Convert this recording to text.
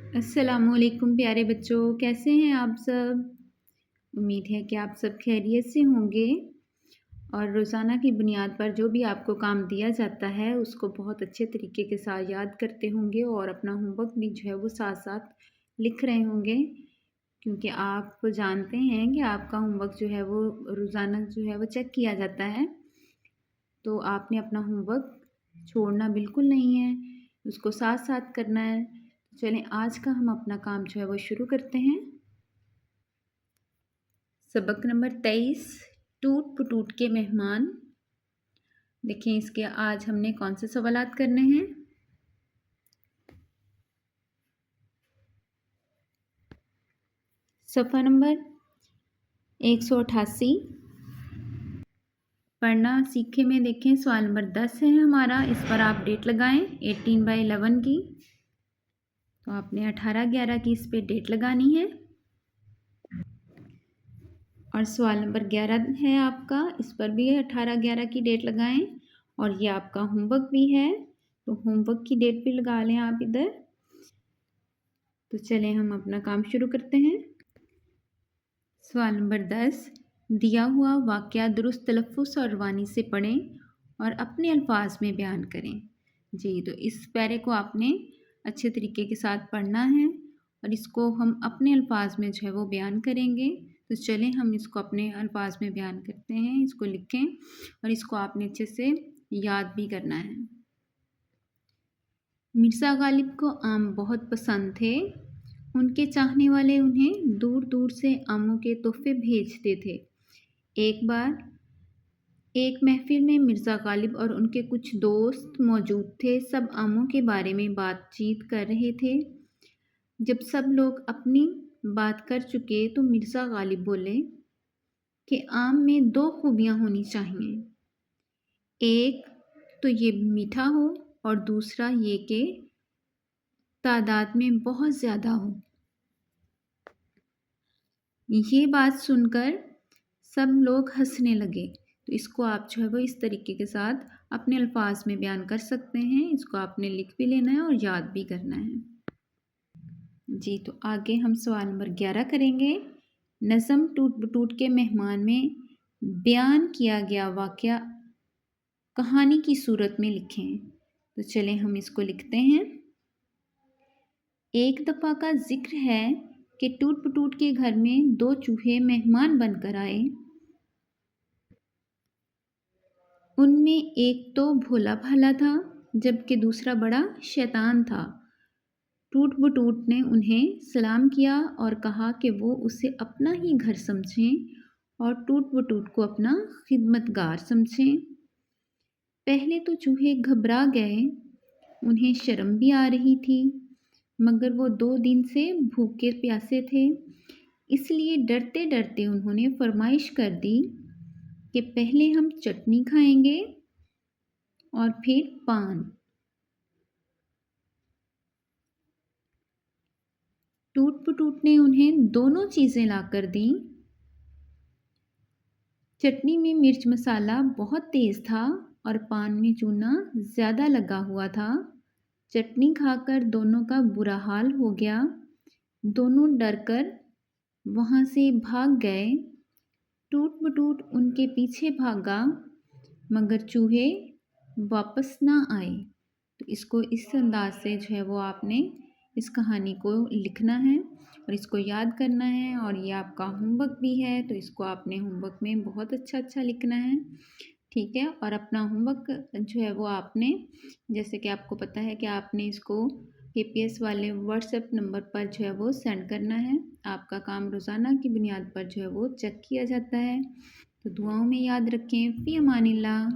अस्सलामु अलैकुम प्यारे बच्चों, कैसे हैं आप सब। उम्मीद है कि आप सब खैरियत से होंगे और रोज़ाना की बुनियाद पर जो भी आपको काम दिया जाता है उसको बहुत अच्छे तरीके के साथ याद करते होंगे और अपना होमवर्क भी जो है वो साथ साथ लिख रहे होंगे, क्योंकि आप जानते हैं कि आपका होमवर्क जो है वो रोज़ाना जो है वो चेक किया जाता है। तो आपने अपना होमवर्क छोड़ना बिल्कुल नहीं है, उसको साथ साथ करना है। चलें आज का हम अपना काम जो है वो शुरू करते हैं। सबक नंबर 23, टूट पटूट के मेहमान। देखें इसके आज हमने कौन से सवालात करने हैं। सफ़ा नंबर 188। पढ़ना सीखे में देखें सवाल नंबर 10 है हमारा। इस पर आप डेट लगाएं 18/11 की। तो आपने 18/11 की इस पर डेट लगानी है। और सवाल नंबर 11 है आपका, इस पर भी 18/11 की डेट लगाएं। और ये आपका होमवर्क भी है, तो होमवर्क की डेट भी लगा लें आप इधर। तो चलें हम अपना काम शुरू करते हैं। सवाल नंबर 10, दिया हुआ वाक़या दुरुस्त तलफ़्फ़ुज़ और रवानी से पढ़ें और अपने अल्फाज में बयान करें। जी, तो इस पैरे को आपने अच्छे तरीके के साथ पढ़ना है और इसको हम अपने अल्फाज में जो है वो बयान करेंगे। तो चलें हम इसको अपने अल्फाज में बयान करते हैं, इसको लिखें और इसको आपने अच्छे से याद भी करना है। मिर्ज़ा गालिब को आम बहुत पसंद थे। उनके चाहने वाले उन्हें दूर दूर से आमों के तोहफे भेजते थे। एक बार एक महफिल में मिर्ज़ा गालिब और उनके कुछ दोस्त मौजूद थे। सब आमों के बारे में बातचीत कर रहे थे। जब सब लोग अपनी बात कर चुके तो मिर्ज़ा गालिब बोले कि आम में 2 खूबियाँ होनी चाहिए। एक तो ये मीठा हो और दूसरा ये कि तादाद में बहुत ज़्यादा हो। ये बात सुनकर सब लोग हंसने लगे। तो इसको आप जो है वो इस तरीके के साथ अपने अल्फाज में बयान कर सकते हैं। इसको आपने लिख भी लेना है और याद भी करना है। जी, तो आगे हम सवाल नंबर 11 करेंगे। नज़म टूट बटूट के मेहमान में बयान किया गया वाक़या कहानी की सूरत में लिखें। तो चलें हम इसको लिखते हैं। एक दफ़ा का जिक्र है कि टूट पटूट के घर में 2 चूहे मेहमान बनकर आए। उनमें एक तो भोला भाला था, जबकि दूसरा बड़ा शैतान था। टूट बटूट ने उन्हें सलाम किया और कहा कि वो उसे अपना ही घर समझें और टूट बटूट को अपना खिदमतगार समझें। पहले तो चूहे घबरा गए, उन्हें शर्म भी आ रही थी, मगर वो 2 दिन से भूखे प्यासे थे, इसलिए डरते डरते उन्होंने फरमाइश कर दी कि पहले हम चटनी खाएंगे और फिर पान। टूट पटूट ने उन्हें दोनों चीज़ें लाकर दीं। चटनी में मिर्च मसाला बहुत तेज़ था और पान में चूना ज़्यादा लगा हुआ था। चटनी खाकर दोनों का बुरा हाल हो गया। दोनों डरकर वहाँ से भाग गए। टूट बटूट उनके पीछे भागा, मगर चूहे वापस ना आए। तो इसको इस अंदाज से जो है वो आपने इस कहानी को लिखना है और इसको याद करना है। और ये आपका होमवर्क भी है, तो इसको आपने होमवर्क में बहुत अच्छा लिखना है, ठीक है। और अपना होमवर्क जो है वो आपने, जैसे कि आपको पता है कि आपने इसको KPS वाले व्हाट्सएप नंबर पर जो है वो सेंड करना है। आपका काम रोज़ाना की बुनियाद पर जो है वो चेक किया जाता है। तो दुआओं में याद रखें। फ़ी अमानिल्लाह।